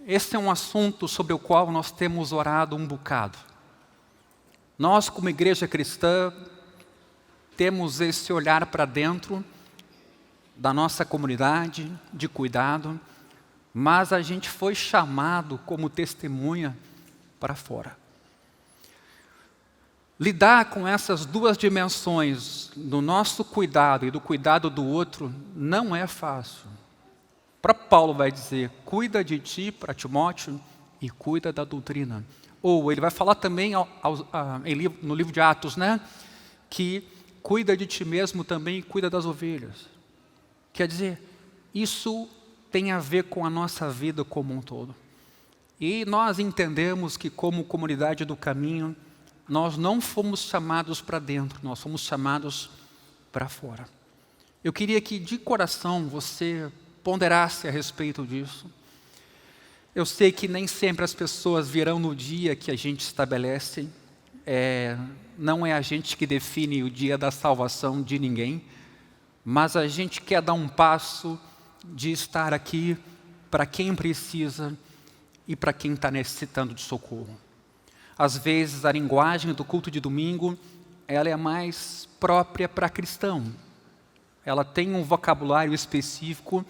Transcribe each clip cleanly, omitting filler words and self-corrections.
esse é um assunto sobre o qual nós temos orado um bocado. Nós, como igreja cristã, temos esse olhar para dentro da nossa comunidade de cuidado, mas a gente foi chamado como testemunha para fora. Lidar com essas duas dimensões, do nosso cuidado e do cuidado do outro, não é fácil. Para Paulo vai dizer, cuida de ti, para Timóteo, e cuida da doutrina. Ou ele vai falar também no livro de Atos, né? Que cuida de ti mesmo também e cuida das ovelhas. Quer dizer, isso tem a ver com a nossa vida como um todo. E nós entendemos que como comunidade do caminho, nós não fomos chamados para dentro, nós fomos chamados para fora. Eu queria que de coração você ponderasse a respeito disso. Eu sei que nem sempre as pessoas virão no dia que a gente estabelece. Não é a gente que define o dia da salvação de ninguém, mas a gente quer dar um passo de estar aqui para quem precisa e para quem está necessitando de socorro. Às vezes a linguagem do culto de domingo, ela é mais própria para cristão. Ela tem um vocabulário específico,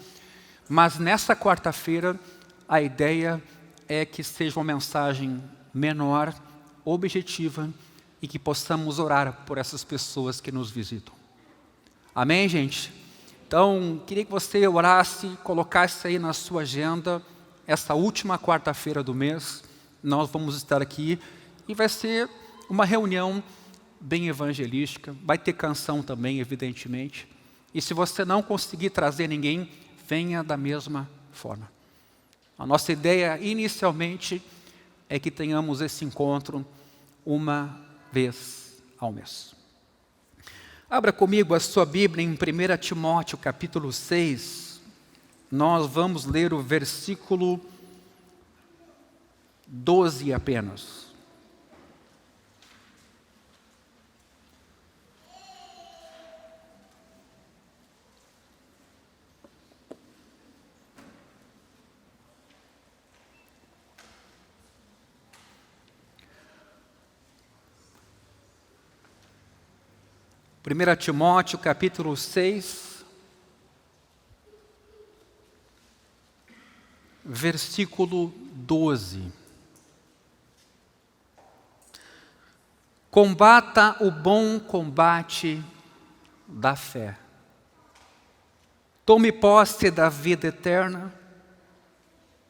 mas nessa quarta-feira a ideia é que seja uma mensagem menor, objetiva e que possamos orar por essas pessoas que nos visitam. Amém, gente? Então, queria que você orasse, colocasse aí na sua agenda, essa última quarta-feira do mês, nós vamos estar aqui e vai ser uma reunião bem evangelística, vai ter canção também, evidentemente. E se você não conseguir trazer ninguém, venha da mesma forma. A nossa ideia, inicialmente, é que tenhamos esse encontro uma vez ao mês. Abra comigo a sua Bíblia em 1 Timóteo, capítulo 6. Nós vamos ler o versículo 12 apenas. Primeira Timóteo, capítulo 6, versículo 12. Combata o bom combate da fé. Tome posse da vida eterna,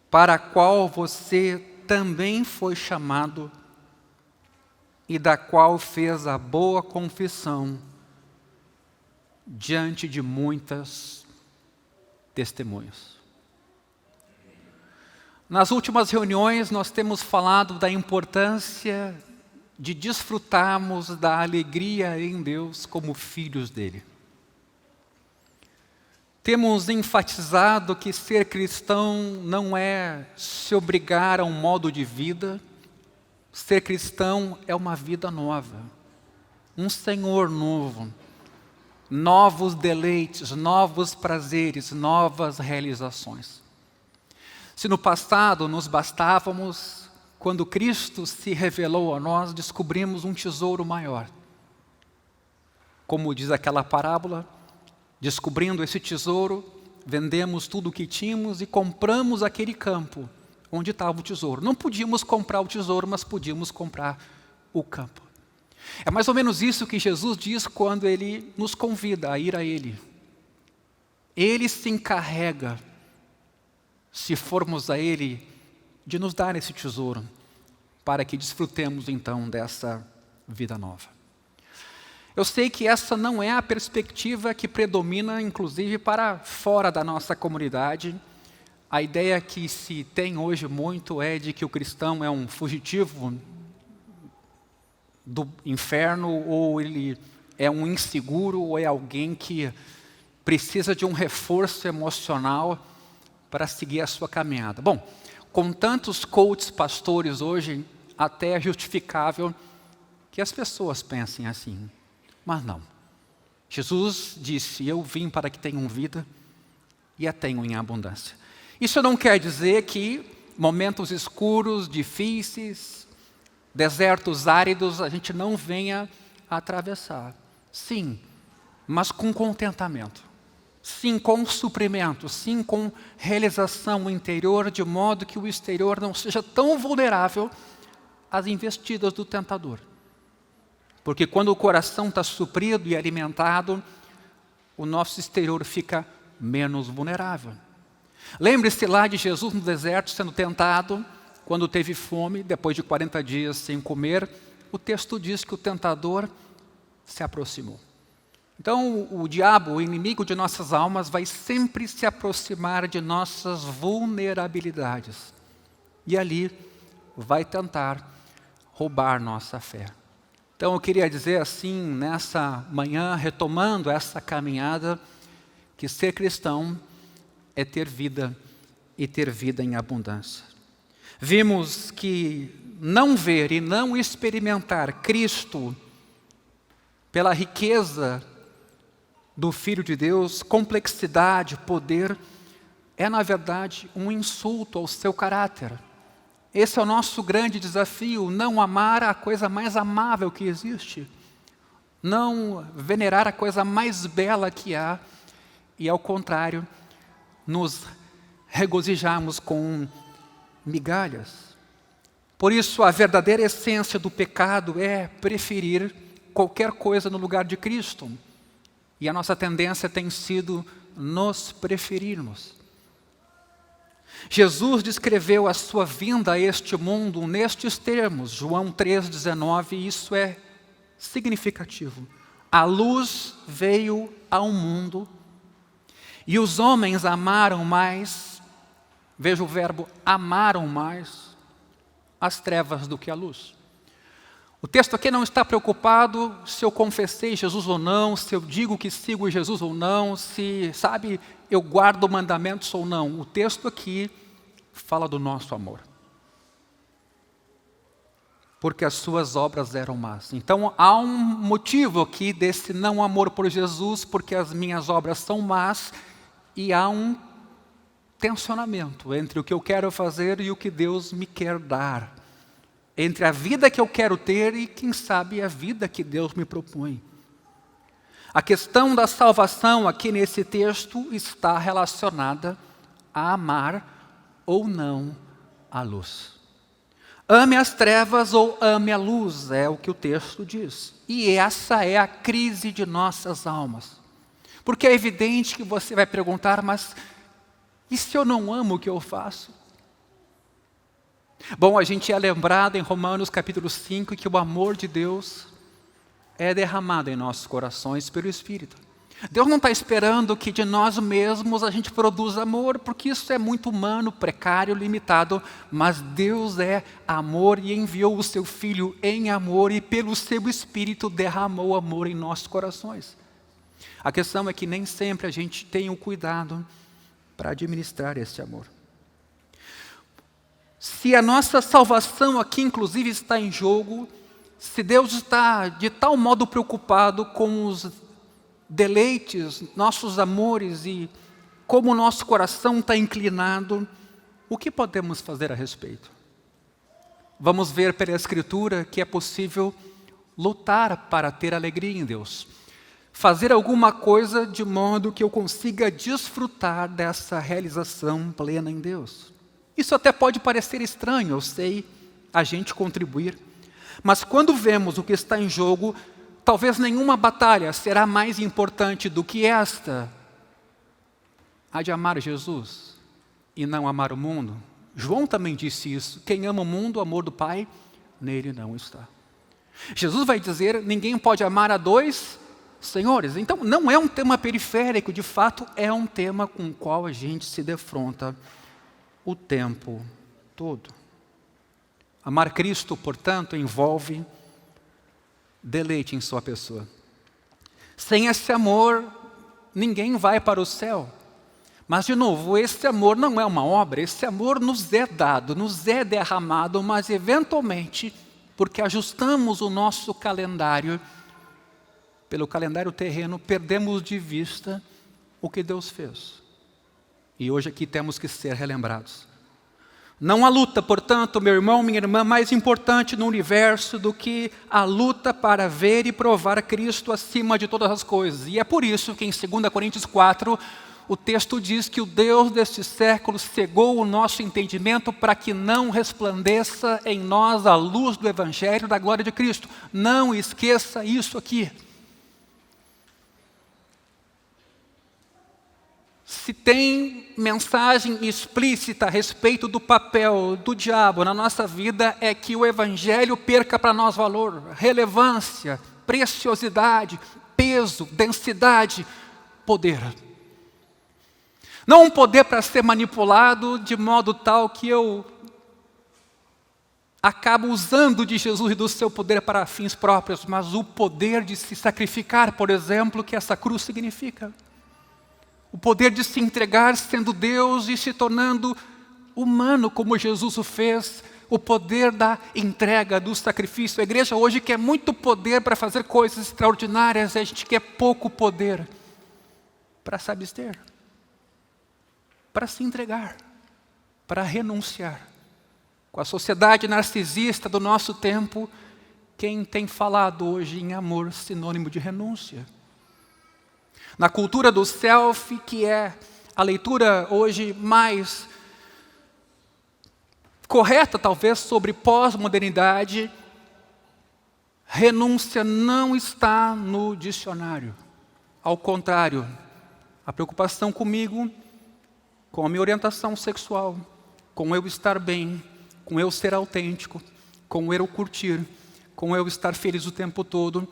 para a qual você também foi chamado e da qual fez a boa confissão diante de muitas testemunhas. Nas últimas reuniões nós temos falado da importância de desfrutarmos da alegria em Deus como filhos dele. Temos enfatizado que ser cristão não é se obrigar a um modo de vida. Ser cristão é uma vida nova, um Senhor novo, novos deleites, novos prazeres, novas realizações. Se no passado nos bastávamos, quando Cristo se revelou a nós, descobrimos um tesouro maior. Como diz aquela parábola, descobrindo esse tesouro, vendemos tudo o que tínhamos e compramos aquele campo onde estava o tesouro. Não podíamos comprar o tesouro, mas podíamos comprar o campo. É mais ou menos isso que Jesus diz quando Ele nos convida a ir a Ele. Ele se encarrega, se formos a Ele, de nos dar esse tesouro, para que desfrutemos então dessa vida nova. Eu sei que essa não é a perspectiva que predomina, inclusive, para fora da nossa comunidade. A ideia que se tem hoje muito é de que o cristão é um fugitivo do inferno, ou ele é um inseguro, ou é alguém que precisa de um reforço emocional para seguir a sua caminhada. Bom, com tantos coaches, pastores hoje, até é justificável que as pessoas pensem assim. Mas não. Jesus disse, eu vim para que tenham vida e a tenham em abundância. Isso não quer dizer que momentos escuros, difíceis, desertos áridos, a gente não venha a atravessar. Sim, mas com contentamento. Sim, com suprimento. Sim, com realização interior, de modo que o exterior não seja tão vulnerável às investidas do tentador. Porque quando o coração está suprido e alimentado, o nosso exterior fica menos vulnerável. Lembre-se lá de Jesus no deserto sendo tentado, quando teve fome, depois de 40 dias sem comer, o texto diz que o tentador se aproximou. Então, o diabo, o inimigo de nossas almas, vai sempre se aproximar de nossas vulnerabilidades. E ali vai tentar roubar nossa fé. Então, eu queria dizer assim, nessa manhã, retomando essa caminhada, que ser cristão é ter vida e ter vida em abundância. Vimos que não ver e não experimentar Cristo pela riqueza do Filho de Deus, complexidade, poder, é na verdade um insulto ao seu caráter. Esse é o nosso grande desafio, não amar a coisa mais amável que existe, não venerar a coisa mais bela que há, e ao contrário, nos regozijarmos com migalhas. Por isso, a verdadeira essência do pecado é preferir qualquer coisa no lugar de Cristo. E a nossa tendência tem sido nos preferirmos. Jesus descreveu a sua vinda a este mundo nestes termos, João 3,19, e isso é significativo. A luz veio ao mundo e os homens amaram mais, veja o verbo amaram mais, as trevas do que a luz. O texto aqui não está preocupado se eu confessei Jesus ou não, se eu digo que sigo Jesus ou não, se, eu guardo mandamentos ou não. O texto aqui fala do nosso amor. Porque as suas obras eram más. Então, há um motivo aqui desse não amor por Jesus, porque as minhas obras são más, e há um tensionamento entre o que eu quero fazer e o que Deus me quer dar. Entre a vida que eu quero ter e, quem sabe, a vida que Deus me propõe. A questão da salvação aqui nesse texto está relacionada a amar ou não a luz. Ame as trevas ou ame a luz, é o que o texto diz. E essa é a crise de nossas almas. Porque é evidente que você vai perguntar, mas e se eu não amo o que eu faço? Bom, a gente é lembrado em Romanos capítulo 5 que o amor de Deus é derramado em nossos corações pelo Espírito. Deus não está esperando que de nós mesmos a gente produza amor, porque isso é muito humano, precário, limitado, mas Deus é amor e enviou o seu Filho em amor e pelo seu Espírito derramou amor em nossos corações. A questão é que nem sempre a gente tem o cuidado para administrar esse amor. Se a nossa salvação aqui, inclusive, está em jogo, se Deus está de tal modo preocupado com os deleites, nossos amores e como o nosso coração está inclinado, o que podemos fazer a respeito? Vamos ver pela Escritura que é possível lutar para ter alegria em Deus. Fazer alguma coisa de modo que eu consiga desfrutar dessa realização plena em Deus. Isso até pode parecer estranho, eu sei, a gente contribuir. Mas quando vemos o que está em jogo, talvez nenhuma batalha será mais importante do que esta. A de amar Jesus e não amar o mundo. João também disse isso. Quem ama o mundo, o amor do Pai, nele não está. Jesus vai dizer, ninguém pode amar a dois senhores. Então, não é um tema periférico, de fato, é um tema com o qual a gente se defronta o tempo todo. Amar Cristo, portanto, envolve deleite em sua pessoa. Sem esse amor, ninguém vai para o céu. Mas, de novo, esse amor não é uma obra, esse amor nos é dado, nos é derramado, mas eventualmente, porque ajustamos o nosso calendário, pelo calendário terreno, perdemos de vista o que Deus fez. E hoje aqui temos que ser relembrados. Não há luta, portanto, meu irmão, minha irmã, mais importante no universo do que a luta para ver e provar a Cristo acima de todas as coisas. E é por isso que em 2 Coríntios 4, o texto diz que o Deus deste século cegou o nosso entendimento para que não resplandeça em nós a luz do Evangelho da glória de Cristo. Não esqueça isso aqui. Se tem mensagem explícita a respeito do papel do diabo na nossa vida, é que o Evangelho perca para nós valor, relevância, preciosidade, peso, densidade, poder. Não um poder para ser manipulado de modo tal que eu acabo usando de Jesus e do seu poder para fins próprios, mas o poder de se sacrificar, por exemplo, que essa cruz significa. O poder de se entregar sendo Deus e se tornando humano como Jesus o fez. O poder da entrega, do sacrifício. A igreja hoje quer muito poder para fazer coisas extraordinárias. A gente quer pouco poder para se abster. Para se entregar. Para renunciar. Com a sociedade narcisista do nosso tempo, quem tem falado hoje em amor sinônimo de renúncia? Na cultura do selfie, que é a leitura hoje mais correta, talvez, sobre pós-modernidade, renúncia não está no dicionário. Ao contrário, a preocupação comigo, com a minha orientação sexual, com eu estar bem, com eu ser autêntico, com eu curtir, com eu estar feliz o tempo todo,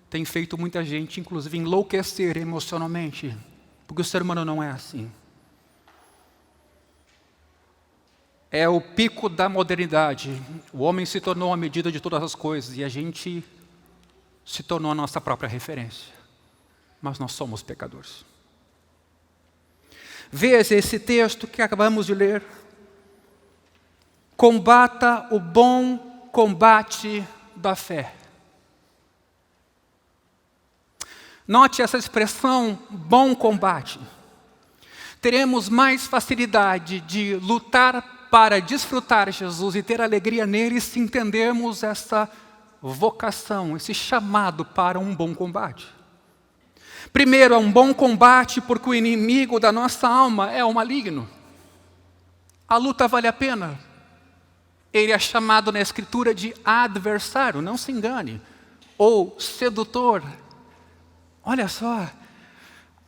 tem feito muita gente, inclusive, enlouquecer emocionalmente, porque o ser humano não é assim. É o pico da modernidade. O homem se tornou a medida de todas as coisas e a gente se tornou a nossa própria referência. Mas nós somos pecadores. Veja esse texto que acabamos de ler. Combata o bom combate da fé. Note essa expressão, bom combate. Teremos mais facilidade de lutar para desfrutar Jesus e ter alegria nele se entendermos essa vocação, esse chamado para um bom combate. Primeiro, é um bom combate porque o inimigo da nossa alma é o maligno. A luta vale a pena. Ele é chamado na Escritura de adversário, não se engane, ou sedutor. Olha só,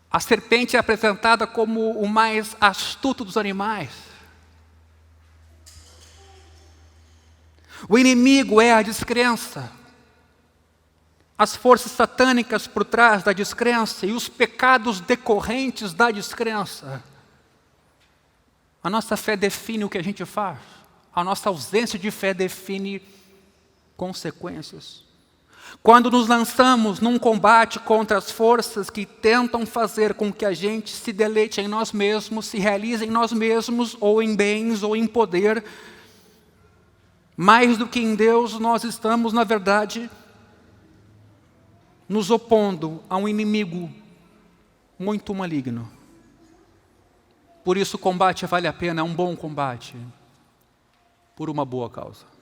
a serpente é apresentada como o mais astuto dos animais. O inimigo é a descrença. As forças satânicas por trás da descrença e os pecados decorrentes da descrença. A nossa fé define o que a gente faz. A nossa ausência de fé define consequências. Quando nos lançamos num combate contra as forças que tentam fazer com que a gente se deleite em nós mesmos, se realize em nós mesmos, ou em bens, ou em poder, mais do que em Deus, nós estamos, na verdade, nos opondo a um inimigo muito maligno. Por isso o combate vale a pena, é um bom combate, por uma boa causa.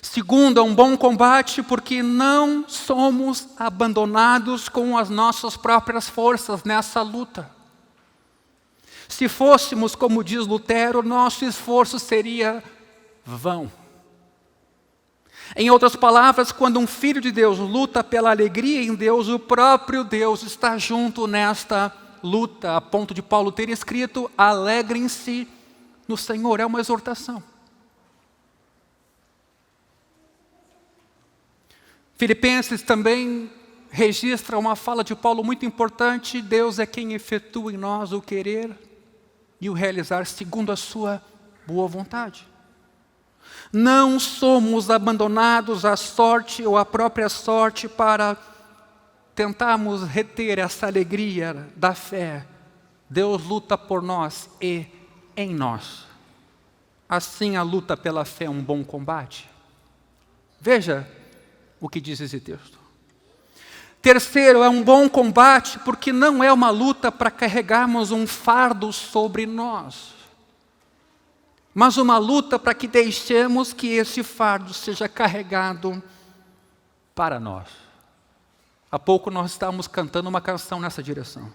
Segundo, é um bom combate porque não somos abandonados com as nossas próprias forças nessa luta. Se fôssemos, como diz Lutero, nosso esforço seria vão. Em outras palavras, quando um filho de Deus luta pela alegria em Deus, o próprio Deus está junto nesta luta, a ponto de Paulo ter escrito, alegrem-se no Senhor, é uma exortação. Filipenses também registra uma fala de Paulo muito importante, Deus é quem efetua em nós o querer e o realizar segundo a sua boa vontade. Não somos abandonados à sorte ou à própria sorte para tentarmos reter essa alegria da fé. Deus luta por nós e em nós. Assim a luta pela fé é um bom combate. Veja o que diz esse texto. Terceiro, é um bom combate porque não é uma luta para carregarmos um fardo sobre nós. mas uma luta para que deixemos que esse fardo seja carregado para nós. Há pouco nós estávamos cantando uma canção nessa direção.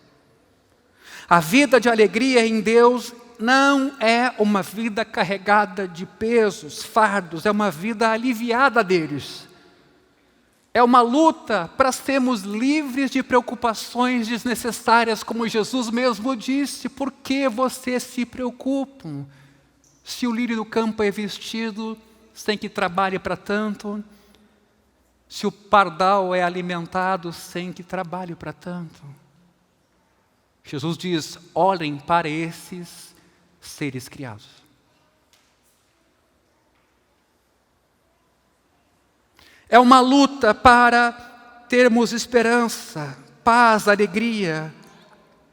A vida de alegria em Deus não é uma vida carregada de pesos, fardos, é uma vida aliviada deles. É uma luta para sermos livres de preocupações desnecessárias, como Jesus mesmo disse. Por que vocês se preocupam? Se o lírio do campo é vestido sem que trabalhe para tanto, se o pardal é alimentado sem que trabalhe para tanto. Jesus diz: olhem para esses seres criados. É uma luta para termos esperança, paz, alegria,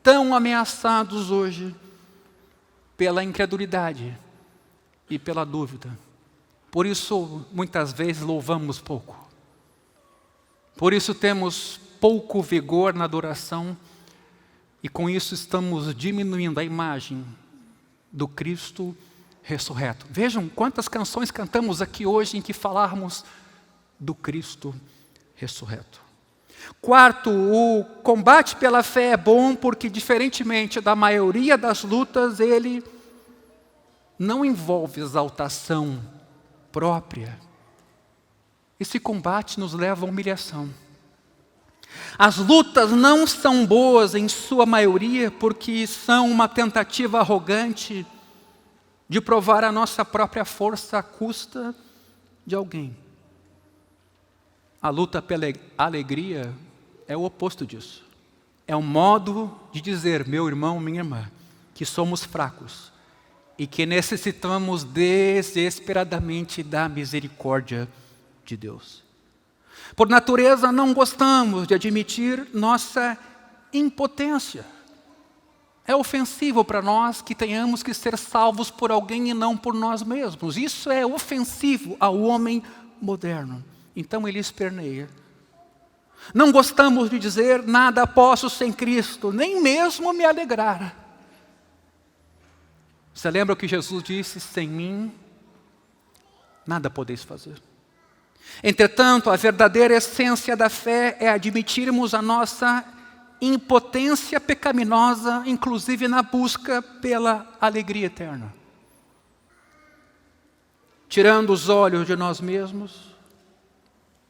tão ameaçados hoje pela incredulidade e pela dúvida. Por isso, muitas vezes, louvamos pouco. Por isso, temos pouco vigor na adoração e, com isso, estamos diminuindo a imagem do Cristo ressurreto. Vejam quantas canções cantamos aqui hoje em que falarmos do Cristo ressurreto. Quarto, o combate pela fé é bom porque, diferentemente da maioria das lutas, ele não envolve exaltação própria. Esse combate nos leva à humilhação. As lutas não são boas em sua maioria porque são uma tentativa arrogante de provar a nossa própria força à custa de alguém. A luta pela alegria é o oposto disso. É um modo de dizer, meu irmão, minha irmã, que somos fracos e que necessitamos desesperadamente da misericórdia de Deus. Por natureza, não gostamos de admitir nossa impotência. É ofensivo para nós que tenhamos que ser salvos por alguém e não por nós mesmos. Isso é ofensivo ao homem moderno. Então ele esperneia. Não gostamos de dizer, nada posso sem Cristo, nem mesmo me alegrar. Você lembra o que Jesus disse? Sem mim, nada podeis fazer. Entretanto, a verdadeira essência da fé é admitirmos a nossa impotência pecaminosa, inclusive na busca pela alegria eterna. Tirando os olhos de nós mesmos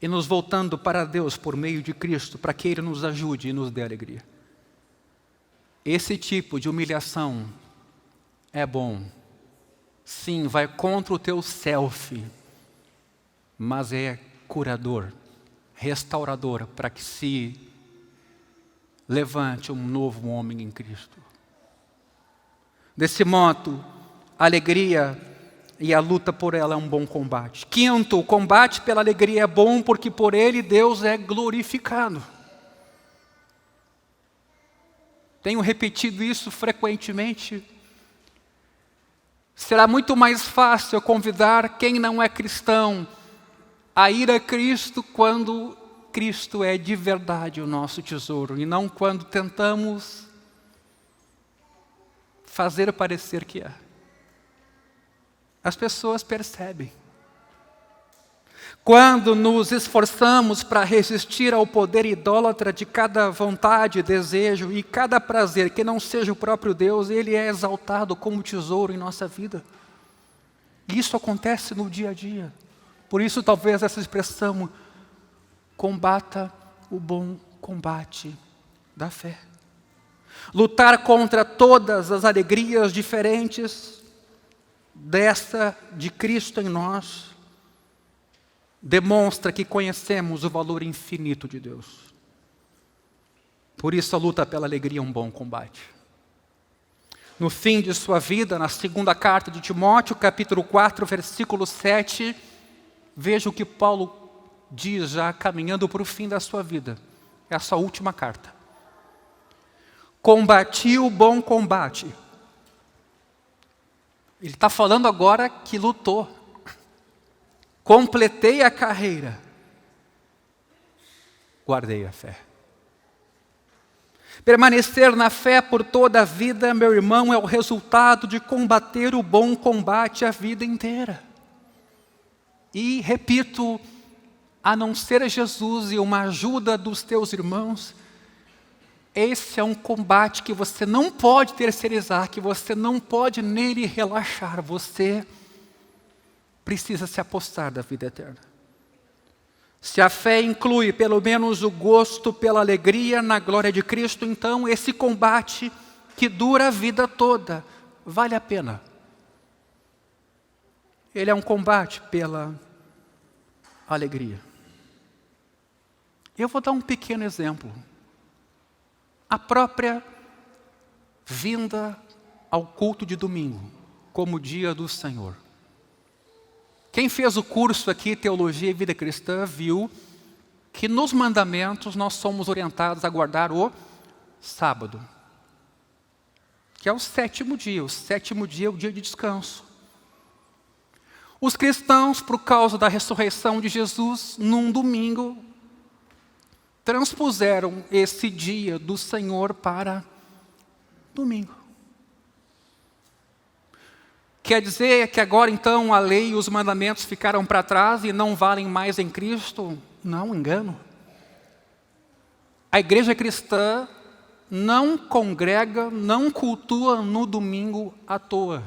e nos voltando para Deus por meio de Cristo, para que Ele nos ajude e nos dê alegria. Esse tipo de humilhação é bom. Sim, vai contra o teu self, mas é curador, restaurador, para que se levante um novo homem em Cristo. Desse modo, a alegria e a luta por ela é um bom combate. Quinto, o combate pela alegria é bom porque por ele Deus é glorificado. Tenho repetido isso frequentemente. Será muito mais fácil convidar quem não é cristão a ir a Cristo quando Cristo é de verdade o nosso tesouro e não quando tentamos fazer parecer que é. As pessoas percebem. Quando nos esforçamos para resistir ao poder idólatra de cada vontade, desejo e cada prazer que não seja o próprio Deus, Ele é exaltado como tesouro em nossa vida. Isso acontece no dia a dia. Por isso, talvez essa expressão, combata o bom combate da fé. Lutar contra todas as alegrias diferentes dessa de Cristo em nós, demonstra que conhecemos o valor infinito de Deus. Por isso a luta pela alegria é um bom combate. No fim de sua vida, na segunda carta de Timóteo, capítulo 4, versículo 7, veja o que Paulo diz já caminhando para o fim da sua vida. É a sua última carta. Combati o bom combate. Ele está falando agora que lutou. Completei a carreira. Guardei a fé. Permanecer na fé por toda a vida, meu irmão, é o resultado de combater o bom combate a vida inteira. E, repito, a não ser Jesus e uma ajuda dos teus irmãos, esse é um combate que você não pode terceirizar, que você não pode nele relaxar. Você precisa se apossar da vida eterna. Se a fé inclui pelo menos o gosto pela alegria na glória de Cristo, então esse combate que dura a vida toda vale a pena. Ele é um combate pela alegria. Eu vou dar um pequeno exemplo. A própria vinda ao culto de domingo, como dia do Senhor. Quem fez o curso aqui, Teologia e Vida Cristã, viu que nos mandamentos nós somos orientados a guardar o sábado, que é o sétimo dia. O sétimo dia é o dia de descanso. Os cristãos, por causa da ressurreição de Jesus, num domingo, transpuseram esse dia do Senhor para domingo. Quer dizer que agora então a lei e os mandamentos ficaram para trás e não valem mais em Cristo? Não, engano. A igreja cristã não congrega, não cultua no domingo à toa.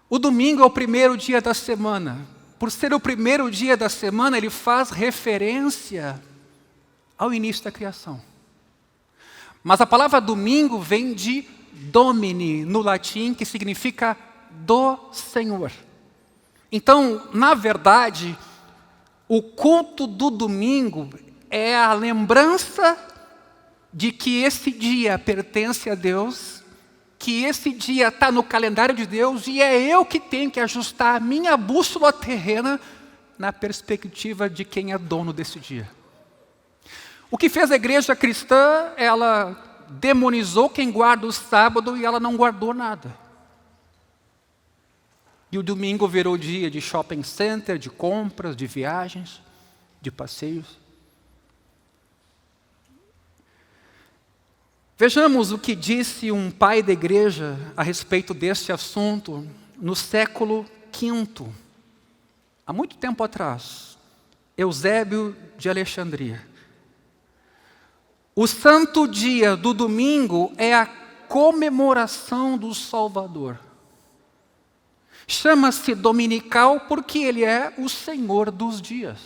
O domingo é o primeiro dia da semana. Por ser o primeiro dia da semana, ele faz referência ao início da criação. Mas a palavra domingo vem de Domini, no latim, que significa do Senhor. Então, na verdade, o culto do domingo é a lembrança de que esse dia pertence a Deus, que esse dia está no calendário de Deus e é eu que tenho que ajustar a minha bússola terrena na perspectiva de quem é dono desse dia. O que fez a igreja cristã, ela demonizou quem guarda o sábado e ela não guardou nada. E o domingo virou dia de shopping center, de compras, de viagens, de passeios. Vejamos o que disse um pai da igreja a respeito deste assunto no século V, há muito tempo atrás, Eusébio de Alexandria. O santo dia do domingo é a comemoração do Salvador. Chama-se dominical porque ele é o Senhor dos dias.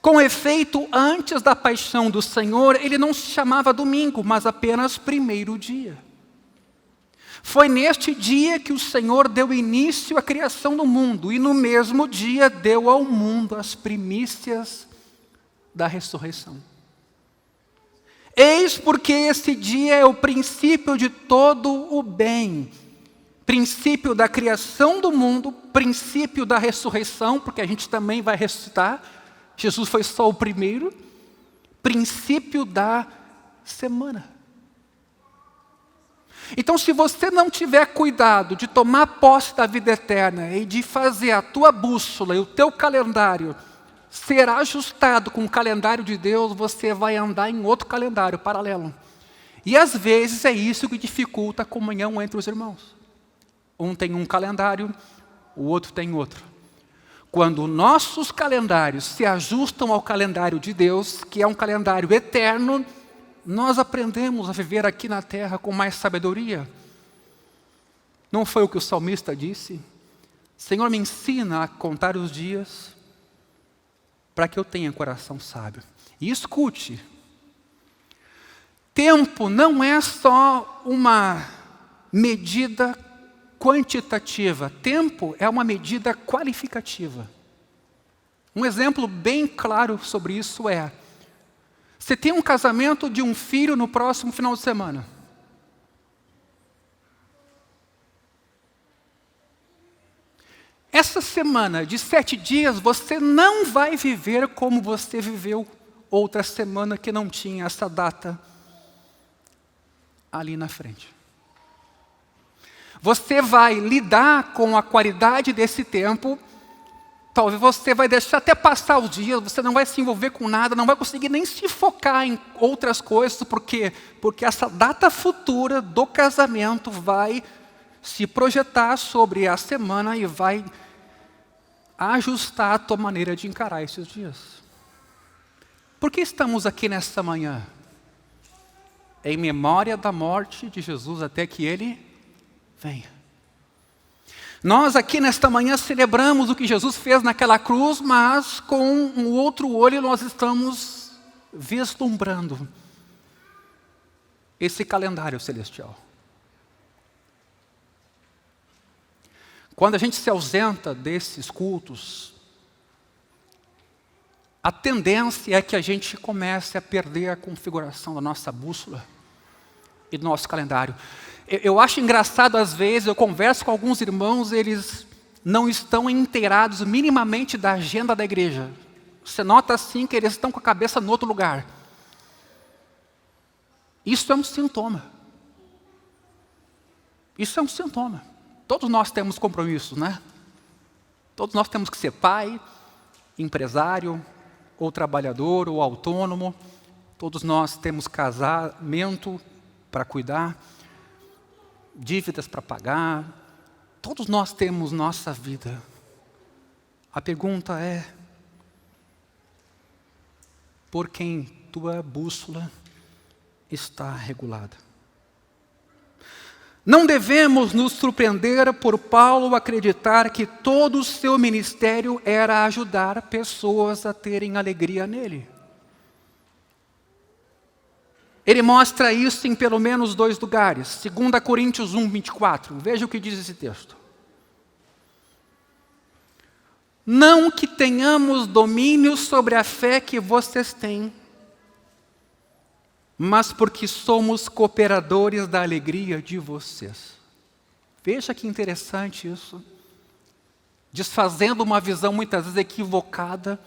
Com efeito, antes da paixão do Senhor, ele não se chamava domingo, mas apenas primeiro dia. Foi neste dia que o Senhor deu início à criação do mundo, e no mesmo dia deu ao mundo as primícias da ressurreição. Eis porque esse dia é o princípio de todo o bem, princípio da criação do mundo, princípio da ressurreição, porque a gente também vai ressuscitar. Jesus foi só o primeiro, princípio da semana. Então, se você não tiver cuidado de tomar posse da vida eterna e de fazer a tua bússola e o teu calendário ser ajustado com o calendário de Deus, você vai andar em outro calendário paralelo. E às vezes é isso que dificulta a comunhão entre os irmãos. Um tem um calendário, o outro tem outro. Quando nossos calendários se ajustam ao calendário de Deus, que é um calendário eterno, nós aprendemos a viver aqui na terra com mais sabedoria. Não foi o que o salmista disse? Senhor, me ensina a contar os dias para que eu tenha coração sábio. E escute, tempo não é só uma medida quantitativa, tempo é uma medida qualificativa. Um exemplo bem claro sobre isso é: você tem um casamento de um filho no próximo final de semana. Essa semana de 7 dias, você não vai viver como você viveu outra semana que não tinha essa data ali na frente. Você vai lidar com a qualidade desse tempo Talvez você vai deixar até passar os dias, você não vai se envolver com nada, não vai conseguir nem se focar em outras coisas, porque essa data futura do casamento vai se projetar sobre a semana e vai ajustar a tua maneira de encarar esses dias. Por que estamos aqui nesta manhã? Em memória da morte de Jesus até que Ele venha. Nós aqui nesta manhã celebramos o que Jesus fez naquela cruz, mas com um outro olho nós estamos vislumbrando esse calendário celestial. Quando a gente se ausenta desses cultos, a tendência é que a gente comece a perder a configuração da nossa bússola e do nosso calendário. Eu acho engraçado, às vezes, eu converso com alguns irmãos, eles não estão inteirados minimamente da agenda da igreja. Você nota assim que eles estão com a cabeça em outro lugar. Isso é um sintoma. Isso é um sintoma. Todos nós temos compromissos, né? Todos nós temos que ser pai, empresário, ou trabalhador, ou autônomo. Todos nós temos casamento para cuidar, dívidas para pagar. Todos nós temos nossa vida. A pergunta é: por quem tua bússola está regulada? Não devemos nos surpreender por Paulo acreditar que todo o seu ministério era ajudar pessoas a terem alegria nele. Ele mostra isso em pelo menos 2 lugares. 2 Coríntios 1, 24. Veja o que diz esse texto. Não que tenhamos domínio sobre a fé que vocês têm, mas porque somos cooperadores da alegria de vocês. Veja que interessante isso. Desfazendo uma visão muitas vezes equivocada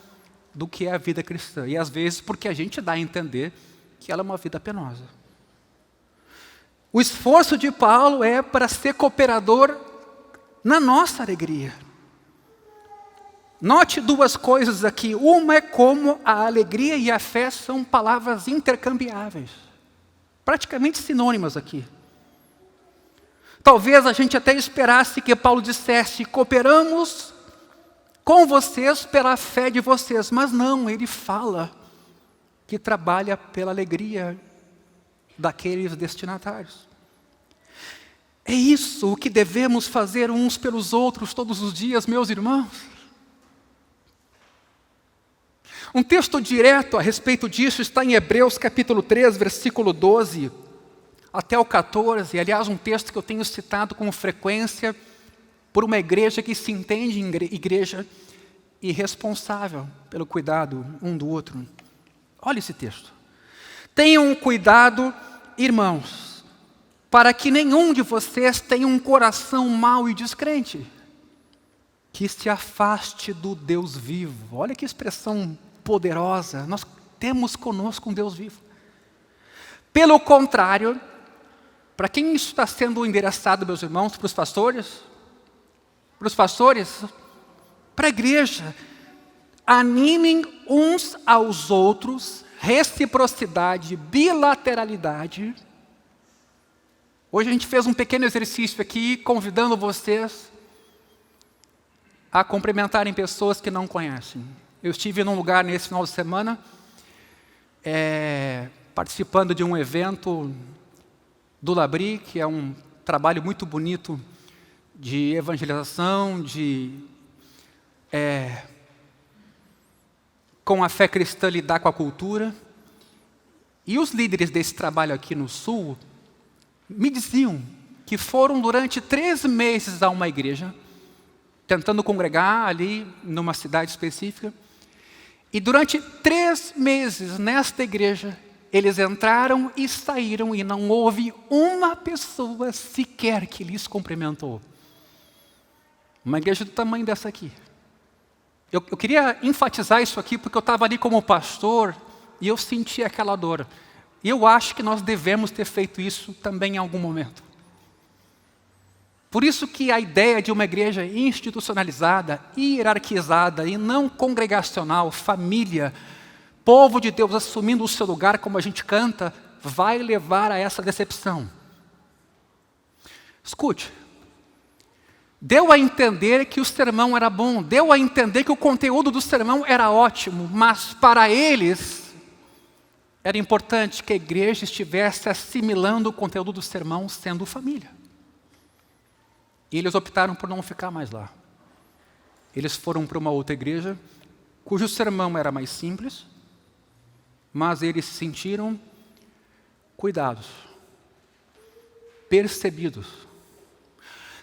do que é a vida cristã. E às vezes porque a gente dá a entender que ela é uma vida penosa. O esforço de Paulo é para ser cooperador na nossa alegria. Note 2 coisas aqui. Uma é como a alegria e a fé são palavras intercambiáveis. Praticamente sinônimas aqui. Talvez a gente até esperasse que Paulo dissesse: cooperamos com vocês pela fé de vocês. Mas não, ele fala que trabalha pela alegria daqueles destinatários. É isso o que devemos fazer uns pelos outros todos os dias, meus irmãos. Um texto direto a respeito disso está em Hebreus capítulo 3, versículo 12 até o 14. Aliás, um texto que eu tenho citado com frequência por uma igreja que se entende igreja irresponsável pelo cuidado um do outro. Olha esse texto. Tenham cuidado, irmãos, para que nenhum de vocês tenha um coração mau e descrente, que se afaste do Deus vivo. Olha que expressão poderosa. Nós temos conosco um Deus vivo. Pelo contrário, para quem isso está sendo endereçado, meus irmãos? Para os pastores? Para os pastores? Para a igreja. Animem uns aos outros, reciprocidade, bilateralidade. Hoje a gente fez um pequeno exercício aqui, convidando vocês a cumprimentarem pessoas que não conhecem. Eu estive num lugar nesse final de semana, participando de um evento do Labri, que é um trabalho muito bonito de evangelização, com a fé cristã lidar com a cultura. E os líderes desse trabalho aqui no Sul me diziam que foram durante 3 meses a uma igreja, tentando congregar ali numa cidade específica. E durante 3 meses nesta igreja, eles entraram e saíram e não houve uma pessoa sequer que lhes cumprimentou. Uma igreja do tamanho dessa aqui. Eu queria enfatizar isso aqui porque eu estava ali como pastor e eu senti aquela dor. E eu acho que nós devemos ter feito isso também em algum momento. Por isso que a ideia de uma igreja institucionalizada, hierarquizada e não congregacional, família, povo de Deus assumindo o seu lugar como a gente canta, vai levar a essa decepção. Escute, deu a entender que o sermão era bom, deu a entender que o conteúdo do sermão era ótimo, mas para eles era importante que a igreja estivesse assimilando o conteúdo do sermão sendo família. E eles optaram por não ficar mais lá. Eles foram para uma outra igreja, cujo sermão era mais simples, mas eles se sentiram cuidados, percebidos.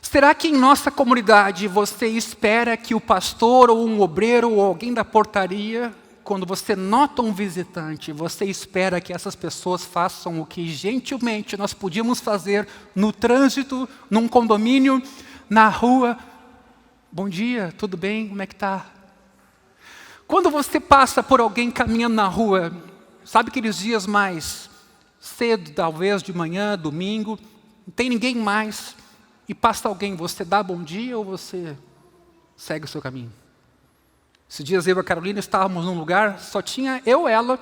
Será que em nossa comunidade você espera que o pastor ou um obreiro ou alguém da portaria, quando você nota um visitante, você espera que essas pessoas façam o que gentilmente nós podíamos fazer no trânsito, num condomínio, na rua? Bom dia, tudo bem? Como é que está? Quando você passa por alguém caminhando na rua, sabe aqueles dias mais cedo, talvez de manhã, domingo, não tem ninguém mais, e passa alguém, você dá bom dia ou você segue o seu caminho? Esses dias eu e a Carolina estávamos num lugar, só tinha eu, ela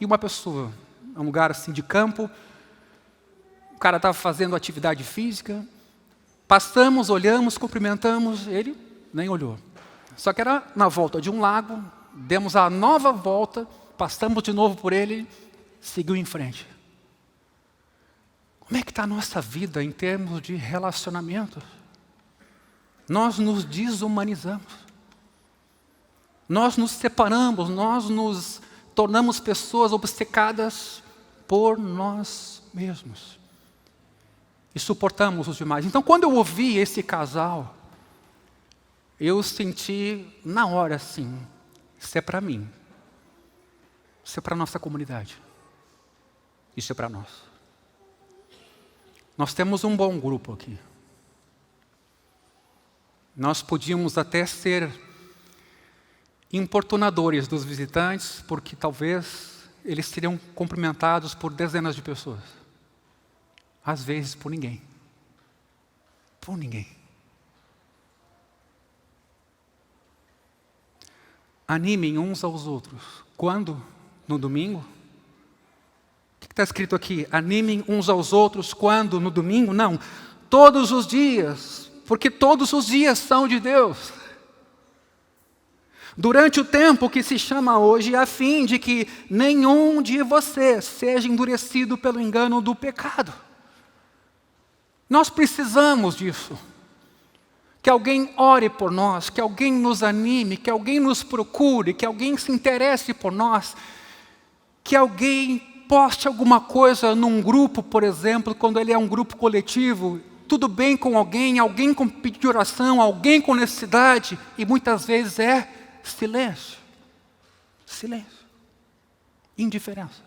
e uma pessoa. Um lugar assim de campo. O cara estava fazendo atividade física. Passamos, olhamos, cumprimentamos. Ele nem olhou. Só que era na volta de um lago. Demos a nova volta. Passamos de novo por ele. Seguiu em frente. Como é que está a nossa vida em termos de relacionamento? Nós nos desumanizamos. Nós nos separamos, nós nos tornamos pessoas obcecadas por nós mesmos. E suportamos os demais. Então, quando eu ouvi esse casal, eu senti na hora assim, isso é para mim. Isso é para a nossa comunidade. Isso é para nós. Nós temos um bom grupo aqui. Nós podíamos até ser importunadores dos visitantes, porque talvez eles seriam cumprimentados por dezenas de pessoas. Às vezes por ninguém. Por ninguém. Animem uns aos outros. Quando? No domingo? O que está escrito aqui? Animem uns aos outros quando? No domingo? Não. Todos os dias. Porque todos os dias são de Deus. Durante o tempo que se chama hoje, a fim de que nenhum de vocês seja endurecido pelo engano do pecado. Nós precisamos disso. Que alguém ore por nós, que alguém nos anime, que alguém nos procure, que alguém se interesse por nós, que alguém poste alguma coisa num grupo, por exemplo, quando ele é um grupo coletivo, tudo bem com alguém, alguém com pedido de oração, alguém com necessidade, e muitas vezes é silêncio. Silêncio. Indiferença.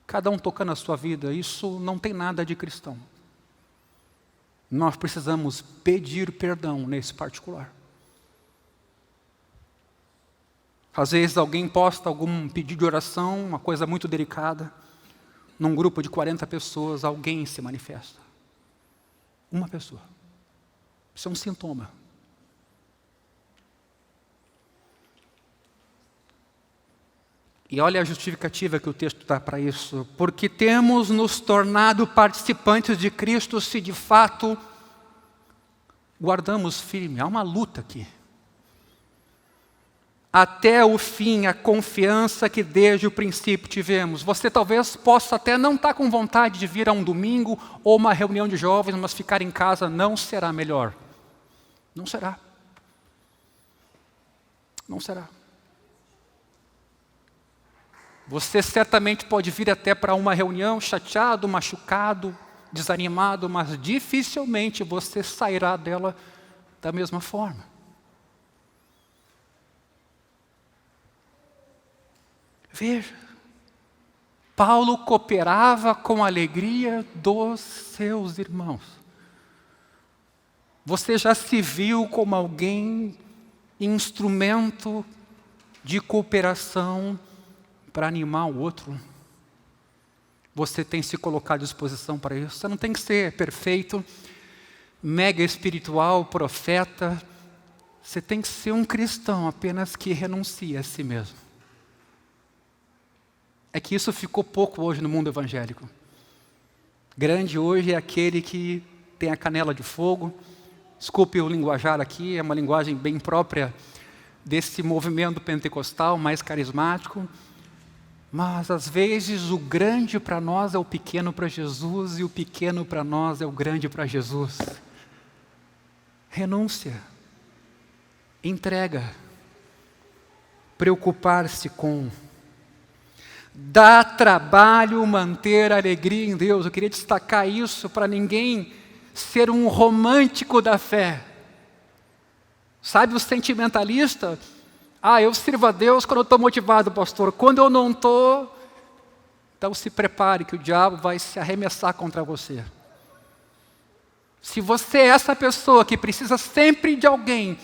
Cada um tocando a sua vida, isso não tem nada de cristão. Nós precisamos pedir perdão nesse particular. Às vezes alguém posta algum pedido de oração, uma coisa muito delicada, num grupo de 40 pessoas, alguém se manifesta. Uma pessoa. Isso é um sintoma. E olha a justificativa que o texto dá para isso. Porque temos nos tornado participantes de Cristo se de fato guardamos firme. Há uma luta aqui. Até o fim, a confiança que desde o princípio tivemos. Você talvez possa até não estar com vontade de vir a um domingo ou uma reunião de jovens, mas ficar em casa não será melhor. Não será. Não será. Você certamente pode vir até para uma reunião chateado, machucado, desanimado, mas dificilmente você sairá dela da mesma forma. Veja, Paulo cooperava com a alegria dos seus irmãos. Você já se viu como alguém, instrumento de cooperação para animar o outro? Você tem se colocado à disposição para isso? Você não tem que ser perfeito, mega espiritual, profeta. Você tem que ser um cristão apenas que renuncia a si mesmo. É que isso ficou pouco hoje no mundo evangélico. Grande hoje é aquele que tem a canela de fogo. Desculpe o linguajar aqui, é uma linguagem bem própria desse movimento pentecostal, mais carismático. Mas, às vezes, o grande para nós é o pequeno para Jesus e o pequeno para nós é o grande para Jesus. Renúncia. Entrega. Preocupar-se com. Dá trabalho manter a alegria em Deus. Eu queria destacar isso para ninguém ser um romântico da fé. Sabe o sentimentalista? Eu sirvo a Deus quando eu estou motivado, pastor. Quando eu não estou, então se prepare que o diabo vai se arremessar contra você. Se você é essa pessoa que precisa sempre de alguém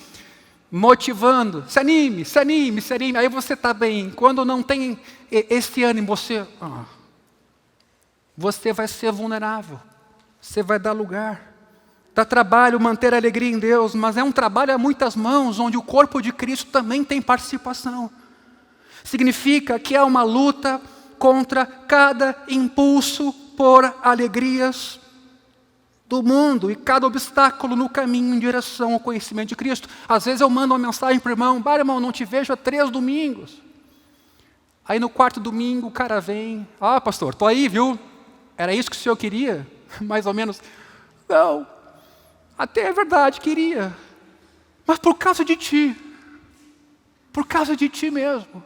motivando, se anime, se anime, se anime, aí você está bem. Quando não tem esse ânimo, você vai ser vulnerável, você vai dar lugar. Dá trabalho manter a alegria em Deus, mas é um trabalho a muitas mãos, onde o corpo de Cristo também tem participação. Significa que é uma luta contra cada impulso por alegrias do mundo e cada obstáculo no caminho em direção ao conhecimento de Cristo. Às vezes eu mando uma mensagem para o irmão: irmão, não te vejo há 3 domingos. Aí no 4º domingo o cara vem: pastor, estou aí, viu? Era isso que o senhor queria? Mais ou menos. Não, até é verdade, queria. Mas por causa de ti. Por causa de ti mesmo.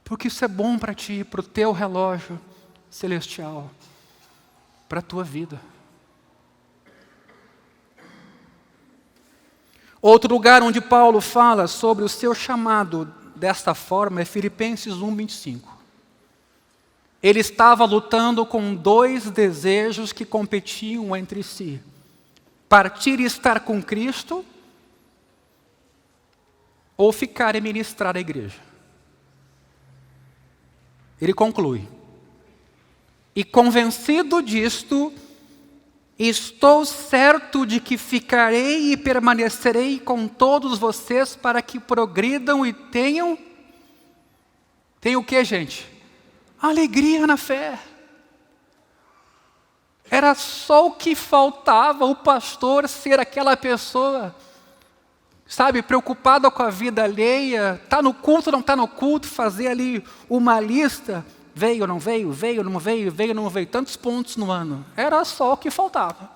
Porque isso é bom para ti, para o teu relógio celestial, para a tua vida. Outro lugar onde Paulo fala sobre o seu chamado desta forma é Filipenses 1:25. Ele estava lutando com 2 desejos que competiam entre si: partir e estar com Cristo, ou ficar e ministrar a igreja. Ele conclui: e convencido disto, estou certo de que ficarei e permanecerei com todos vocês para que progridam e tenham o que, gente? Alegria na fé. Era só o que faltava o pastor ser aquela pessoa, sabe, preocupada com a vida alheia, está no culto, não está no culto, fazer ali uma lista, veio, não veio, veio, não veio, veio, não veio, tantos pontos no ano. Era só o que faltava.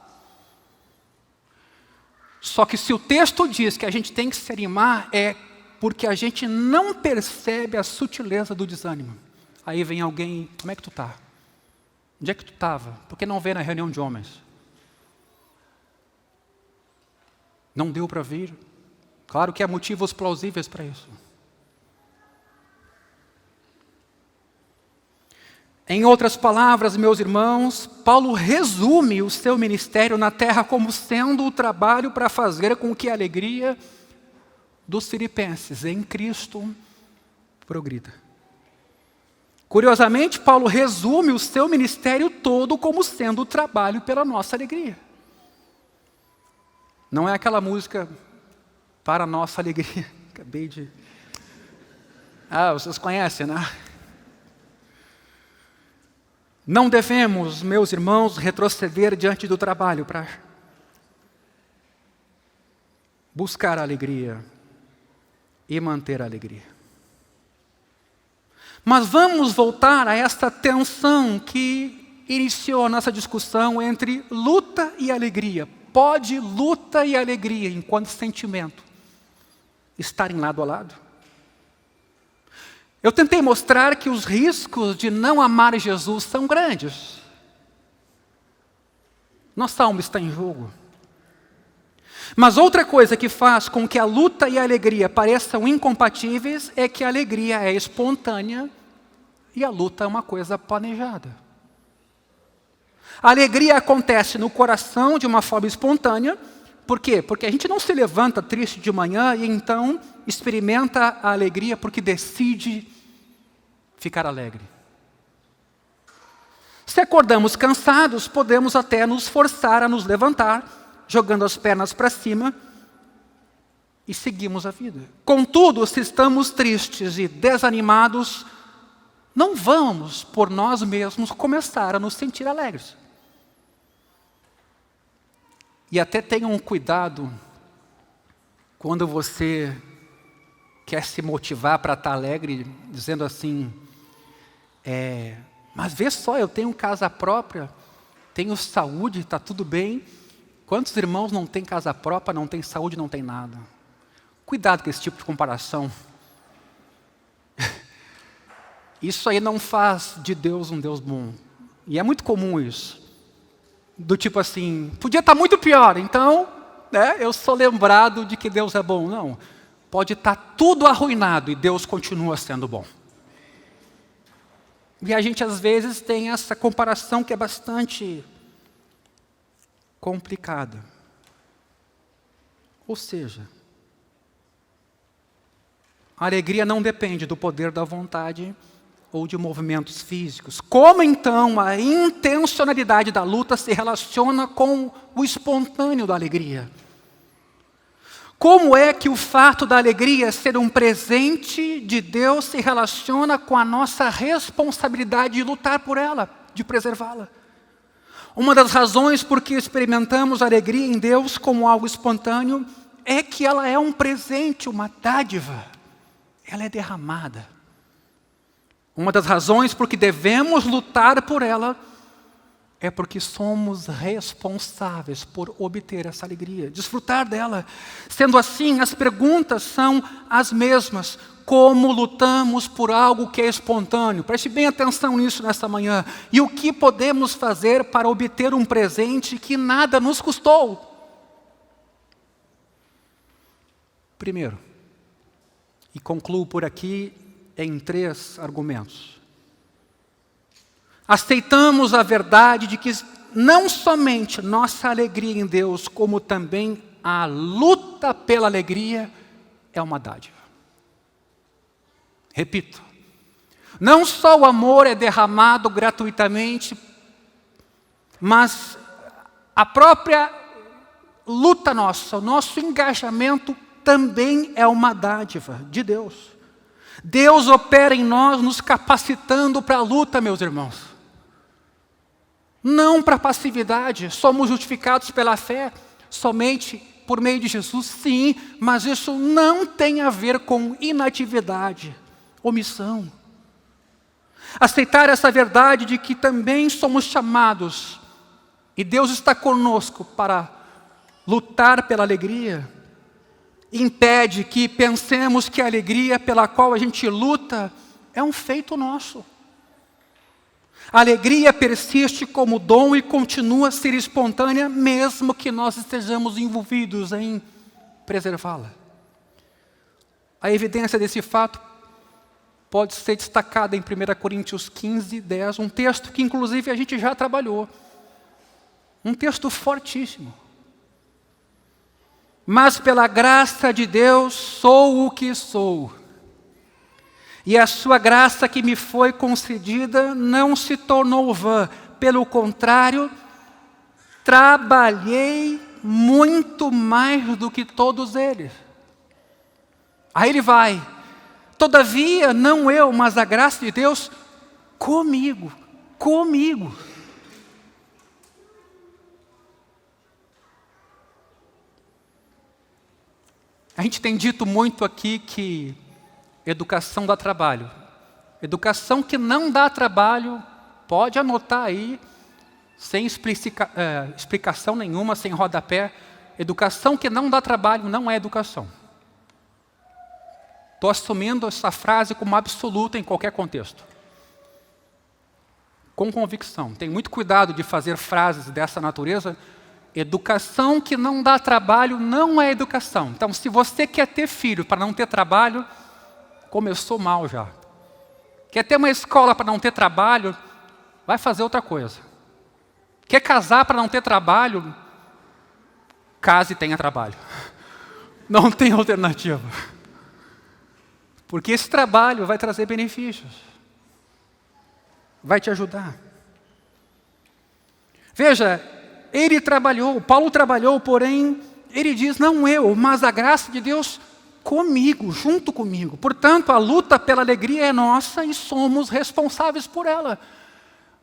Só que se o texto diz que a gente tem que se animar, é porque a gente não percebe a sutileza do desânimo. Aí vem alguém: como é que tu está? Onde é que tu estava? Por que não veio na reunião de homens? Não deu para vir? Claro que há motivos plausíveis para isso. Em outras palavras, meus irmãos, Paulo resume o seu ministério na terra como sendo o trabalho para fazer com que a alegria dos filipenses em Cristo progrida. Curiosamente, Paulo resume o seu ministério todo como sendo o trabalho pela nossa alegria. Não é aquela música para a nossa alegria. Acabei de... vocês conhecem, né? Não devemos, meus irmãos, retroceder diante do trabalho para buscar a alegria e manter a alegria. Mas vamos voltar a esta tensão que iniciou a nossa discussão entre luta e alegria. Pode luta e alegria, enquanto sentimento, estarem lado a lado? Eu tentei mostrar que os riscos de não amar Jesus são grandes. Nossa alma está em jogo. Mas outra coisa que faz com que a luta e a alegria pareçam incompatíveis é que a alegria é espontânea e a luta é uma coisa planejada. A alegria acontece no coração de uma forma espontânea. Por quê? Porque a gente não se levanta triste de manhã e então experimenta a alegria porque decide ficar alegre. Se acordamos cansados, podemos até nos forçar a nos levantar, jogando as pernas para cima, e seguimos a vida. Contudo, se estamos tristes e desanimados, não vamos, por nós mesmos, começar a nos sentir alegres. E até tenham cuidado quando você quer se motivar para estar alegre, dizendo assim, mas vê só, eu tenho casa própria, tenho saúde, está tudo bem. Quantos irmãos não têm casa própria, não têm saúde, não têm nada? Cuidado com esse tipo de comparação. Isso aí não faz de Deus um Deus bom. E é muito comum isso. Do tipo assim, podia estar muito pior, então, eu sou lembrado de que Deus é bom. Não, pode estar tudo arruinado e Deus continua sendo bom. E a gente às vezes tem essa comparação que é bastante complicada. Ou seja, a alegria não depende do poder da vontade ou de movimentos físicos. Como então a intencionalidade da luta se relaciona com o espontâneo da alegria? Como é que o fato da alegria ser um presente de Deus se relaciona com a nossa responsabilidade de lutar por ela, de preservá-la? Uma das razões por que experimentamos a alegria em Deus como algo espontâneo é que ela é um presente, uma dádiva. Ela é derramada. Uma das razões por que devemos lutar por ela é porque somos responsáveis por obter essa alegria, desfrutar dela. Sendo assim, as perguntas são as mesmas. Como lutamos por algo que é espontâneo? Preste bem atenção nisso nessa manhã. E o que podemos fazer para obter um presente que nada nos custou? Primeiro, e concluo por aqui em 3 argumentos. Aceitamos a verdade de que não somente nossa alegria em Deus, como também a luta pela alegria é uma dádiva. Repito, não só o amor é derramado gratuitamente, mas a própria luta nossa, o nosso engajamento também é uma dádiva de Deus. Deus opera em nós, nos capacitando para a luta, meus irmãos. Não para a passividade. Somos justificados pela fé somente por meio de Jesus, sim, mas isso não tem a ver com inatividade, omissão. Aceitar essa verdade de que também somos chamados, e Deus está conosco para lutar pela alegria, impede que pensemos que a alegria pela qual a gente luta é um feito nosso. A alegria persiste como dom e continua a ser espontânea, mesmo que nós estejamos envolvidos em preservá-la. A evidência desse fato pode ser destacada em 1 Coríntios 15, 10, um texto que inclusive a gente já trabalhou. Um texto fortíssimo. Mas pela graça de Deus sou o que sou. E a sua graça que me foi concedida não se tornou vã. Pelo contrário, trabalhei muito mais do que todos eles. Aí ele vai. Todavia, não eu, mas a graça de Deus comigo. A gente tem dito muito aqui que educação dá trabalho. Educação que não dá trabalho, pode anotar aí, sem explicação nenhuma, sem rodapé. Educação que não dá trabalho não é educação. Estou assumindo essa frase como absoluta em qualquer contexto. Com convicção. Tenho muito cuidado de fazer frases dessa natureza. Educação que não dá trabalho não é educação. Então, se você quer ter filho para não ter trabalho, começou mal já. Quer ter uma escola para não ter trabalho, vai fazer outra coisa. Quer casar para não ter trabalho, case e tenha trabalho. Não tem alternativa. Porque esse trabalho vai trazer benefícios. Vai te ajudar. Veja, Paulo trabalhou, porém, ele diz, não eu, mas a graça de Deus comigo, junto comigo. Portanto, a luta pela alegria é nossa e somos responsáveis por ela.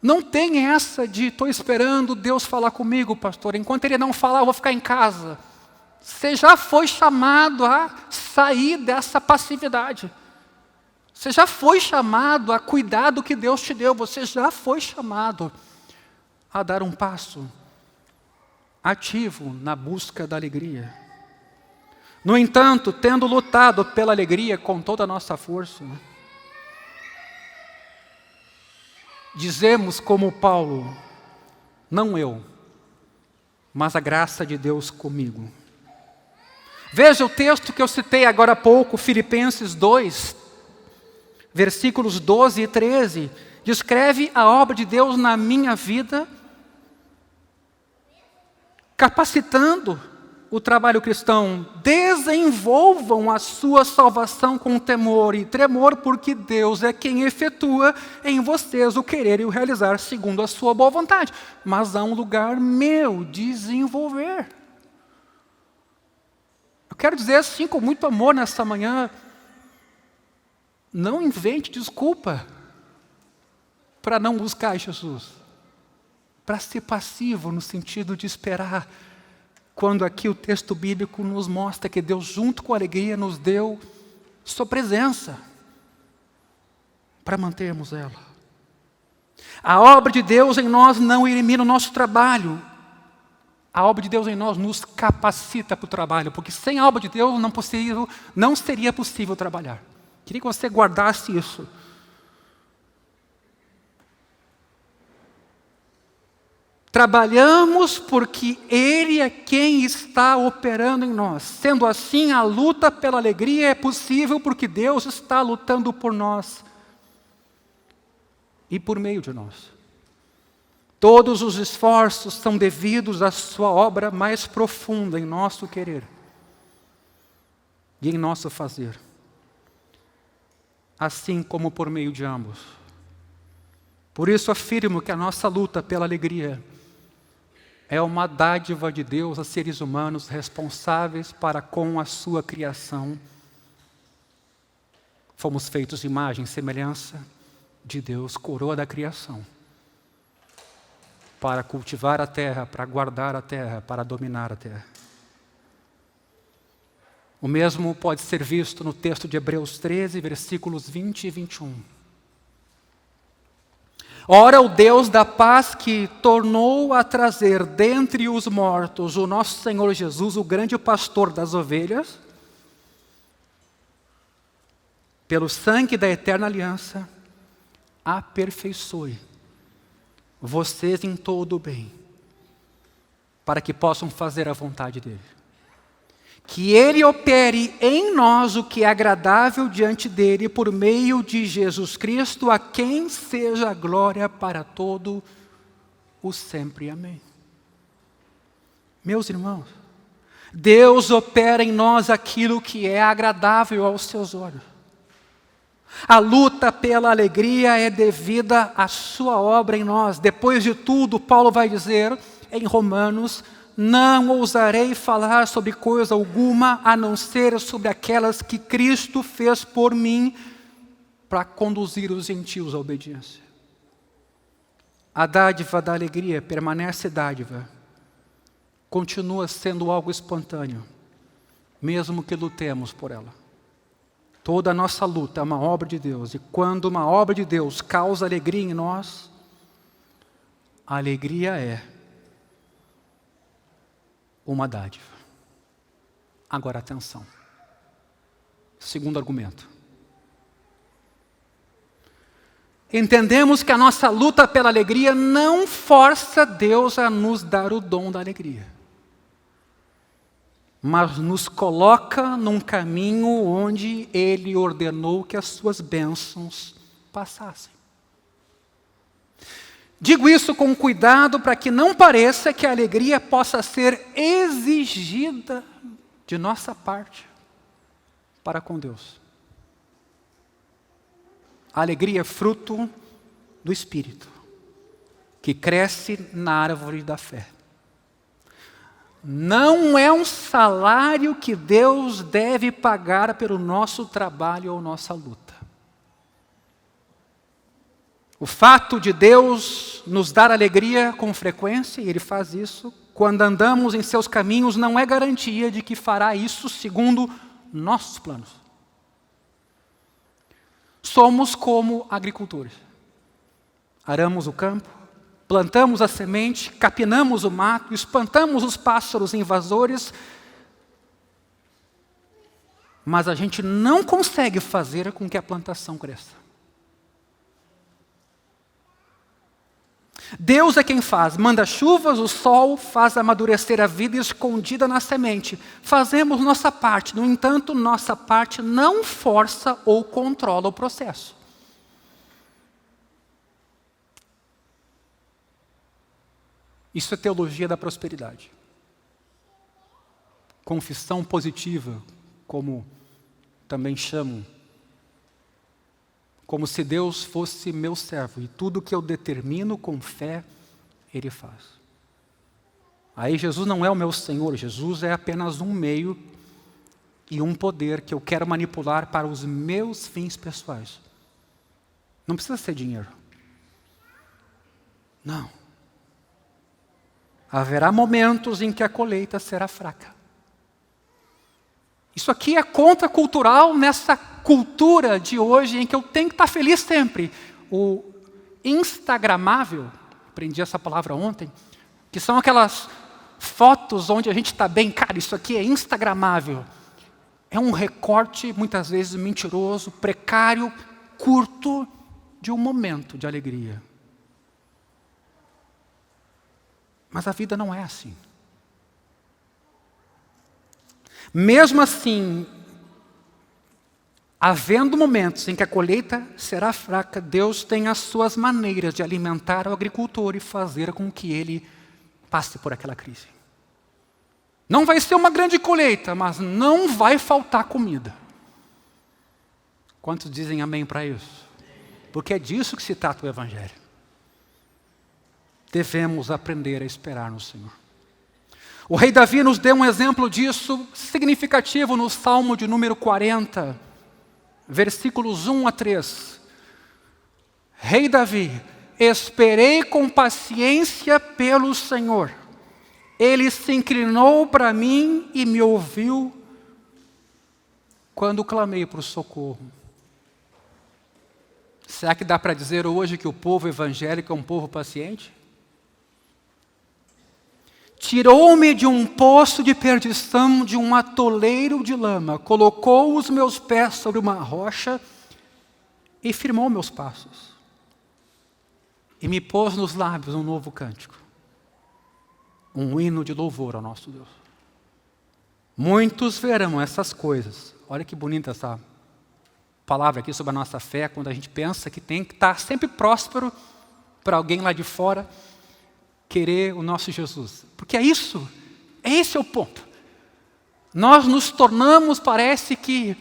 Não tem essa de, estou esperando Deus falar comigo, pastor. Enquanto Ele não falar, eu vou ficar em casa. Você já foi chamado a sair dessa passividade. Você já foi chamado a cuidar do que Deus te deu. Você já foi chamado a dar um passo ativo na busca da alegria. No entanto, tendo lutado pela alegria com toda a nossa força, dizemos como Paulo, não eu, mas a graça de Deus comigo. Veja o texto que eu citei agora há pouco, Filipenses 2, versículos 12 e 13, descreve a obra de Deus na minha vida, capacitando o trabalho cristão. Desenvolvam a sua salvação com temor e tremor, porque Deus é quem efetua em vocês o querer e o realizar segundo a sua boa vontade. Mas há um lugar meu, desenvolver. Eu quero dizer assim com muito amor nessa manhã, não invente desculpa para não buscar Jesus. Para ser passivo no sentido de esperar, quando aqui o texto bíblico nos mostra que Deus, junto com a alegria, nos deu sua presença para mantermos ela. A obra de Deus em nós não elimina o nosso trabalho. A obra de Deus em nós nos capacita para o trabalho, porque sem a obra de Deus não seria possível trabalhar. Queria que você guardasse isso. Trabalhamos porque Ele é quem está operando em nós. Sendo assim, a luta pela alegria é possível porque Deus está lutando por nós e por meio de nós. Todos os esforços são devidos à sua obra mais profunda em nosso querer e em nosso fazer, assim como por meio de ambos. Por isso afirmo que a nossa luta pela alegria é uma dádiva de Deus a seres humanos responsáveis para com a sua criação. Fomos feitos de imagem e semelhança de Deus, coroa da criação, para cultivar a terra, para guardar a terra, para dominar a terra. O mesmo pode ser visto no texto de Hebreus 13, versículos 20 e 21. Ora, o Deus da paz que tornou a trazer dentre os mortos o nosso Senhor Jesus, o grande pastor das ovelhas, pelo sangue da eterna aliança, aperfeiçoe vocês em todo o bem, para que possam fazer a vontade dele. Que ele opere em nós o que é agradável diante dele, por meio de Jesus Cristo, a quem seja a glória para todo o sempre. Amém. Meus irmãos, Deus opera em nós aquilo que é agradável aos seus olhos. A luta pela alegria é devida à sua obra em nós. Depois de tudo, Paulo vai dizer em Romanos: não ousarei falar sobre coisa alguma, a não ser sobre aquelas que Cristo fez por mim, para conduzir os gentios à obediência. A dádiva da alegria permanece dádiva, continua sendo algo espontâneo, mesmo que lutemos por ela. Toda a nossa luta é uma obra de Deus, e quando uma obra de Deus causa alegria em nós, a alegria é uma dádiva. Agora atenção. Segundo argumento. Entendemos que a nossa luta pela alegria não força Deus a nos dar o dom da alegria, mas nos coloca num caminho onde Ele ordenou que as suas bênçãos passassem. Digo isso com cuidado para que não pareça que a alegria possa ser exigida de nossa parte para com Deus. A alegria é fruto do Espírito, que cresce na árvore da fé. Não é um salário que Deus deve pagar pelo nosso trabalho ou nossa luta. O fato de Deus nos dar alegria com frequência, e Ele faz isso, quando andamos em seus caminhos, não é garantia de que fará isso segundo nossos planos. Somos como agricultores. Aramos o campo, plantamos a semente, capinamos o mato, espantamos os pássaros invasores, mas a gente não consegue fazer com que a plantação cresça. Deus é quem faz, manda chuvas, o sol faz amadurecer a vida escondida na semente. Fazemos nossa parte, no entanto, nossa parte não força ou controla o processo. Isso é teologia da prosperidade. Confissão positiva, como também chamam. Como se Deus fosse meu servo, e tudo que eu determino com fé, Ele faz. Aí Jesus não é o meu Senhor, Jesus é apenas um meio e um poder que eu quero manipular para os meus fins pessoais. Não precisa ser dinheiro. Não. Haverá momentos em que a colheita será fraca. Isso aqui é contracultural nessa cultura de hoje em que eu tenho que estar feliz sempre. O instagramável, aprendi essa palavra ontem, que são aquelas fotos onde a gente está bem. Cara, isso aqui é instagramável. É um recorte, muitas vezes mentiroso, precário, curto, de um momento de alegria. Mas a vida não é assim. Mesmo assim, havendo momentos em que a colheita será fraca, Deus tem as suas maneiras de alimentar o agricultor e fazer com que ele passe por aquela crise. Não vai ser uma grande colheita, mas não vai faltar comida. Quantos dizem amém para isso? Porque é disso que se trata o Evangelho. Devemos aprender a esperar no Senhor. O rei Davi nos deu um exemplo disso significativo no Salmo de número 40, versículos 1 a 3. Rei Davi, esperei com paciência pelo Senhor. Ele se inclinou para mim e me ouviu quando clamei por socorro. Será que dá para dizer hoje que o povo evangélico é um povo paciente? Tirou-me de um poço de perdição, de um atoleiro de lama, colocou os meus pés sobre uma rocha e firmou meus passos. E me pôs nos lábios um novo cântico, um hino de louvor ao nosso Deus. Muitos verão essas coisas. Olha que bonita essa palavra aqui sobre a nossa fé, quando a gente pensa que tem que estar sempre próspero para alguém lá de fora querer o nosso Jesus. Porque esse é o ponto. Nós nos tornamos, parece que,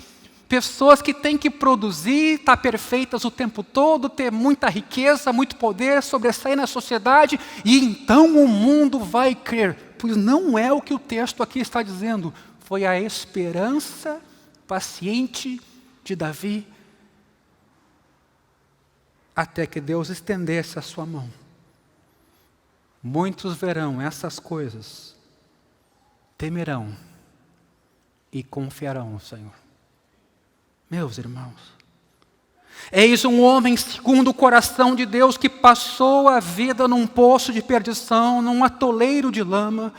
pessoas que têm que produzir, estar perfeitas o tempo todo, ter muita riqueza, muito poder, sobressair na sociedade, e então o mundo vai crer. Pois não é o que o texto aqui está dizendo. Foi a esperança paciente de Davi, até que Deus estendesse a sua mão. Muitos verão essas coisas, temerão e confiarão no Senhor. Meus irmãos, eis um homem segundo o coração de Deus que passou a vida num poço de perdição, num atoleiro de lama.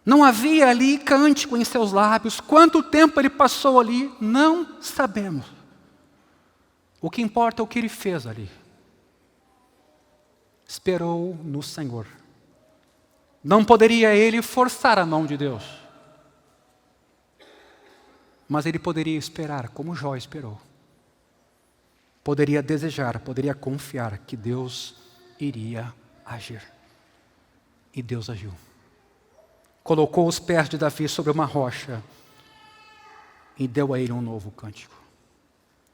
Não havia ali cântico em seus lábios. Quanto tempo ele passou ali, não sabemos. O que importa é o que ele fez ali. Esperou no Senhor. Não poderia ele forçar a mão de Deus, mas ele poderia esperar, como Jó esperou. Poderia desejar, poderia confiar que Deus iria agir. E Deus agiu. Colocou os pés de Davi sobre uma rocha e deu a ele um novo cântico.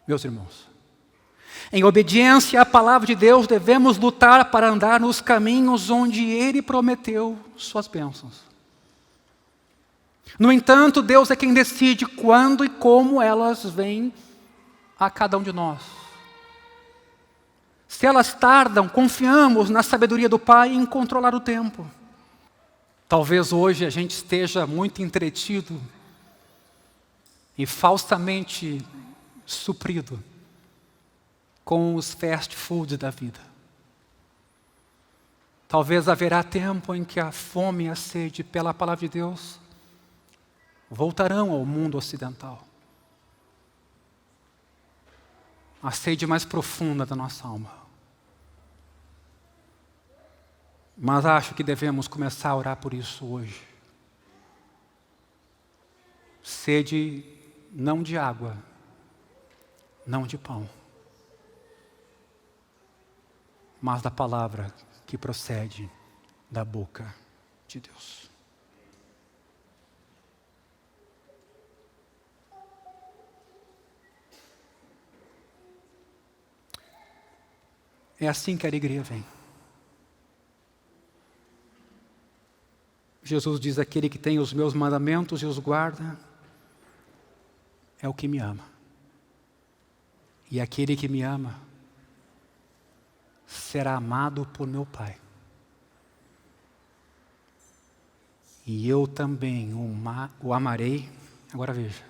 Meus irmãos, Em obediência à palavra de Deus, devemos lutar para andar nos caminhos onde Ele prometeu suas bênçãos. No entanto, Deus é quem decide quando e como elas vêm a cada um de nós. Se elas tardam, confiamos na sabedoria do Pai em controlar o tempo. Talvez hoje a gente esteja muito entretido e falsamente suprido com os fast foods da vida. Talvez haverá tempo em que a fome e a sede pela palavra de Deus voltarão ao mundo ocidental. A sede mais profunda da nossa alma. Mas acho que devemos começar a orar por isso hoje. Sede não de água, não de pão, mas da palavra que procede da boca de Deus. É assim que a alegria vem. Jesus diz: aquele que tem os meus mandamentos e os guarda, é o que me ama. E aquele que me ama, será amado por meu Pai. E eu também o amarei, agora veja,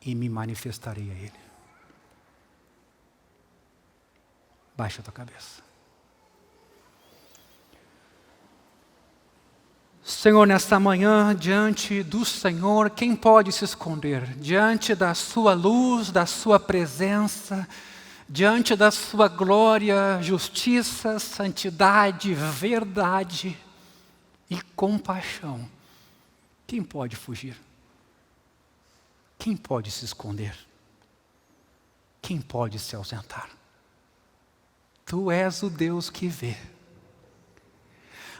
e me manifestarei a Ele. Baixa a tua cabeça. Senhor, nesta manhã, diante do Senhor, quem pode se esconder? Diante da sua luz, da sua presença, diante da sua glória, justiça, santidade, verdade e compaixão. Quem pode fugir? Quem pode se esconder? Quem pode se ausentar? Tu és o Deus que vê.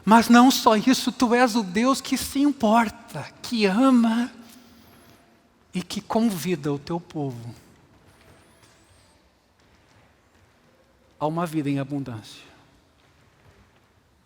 Mas não só isso, Tu és o Deus que se importa, que ama e que convida o Teu povo a uma vida em abundância.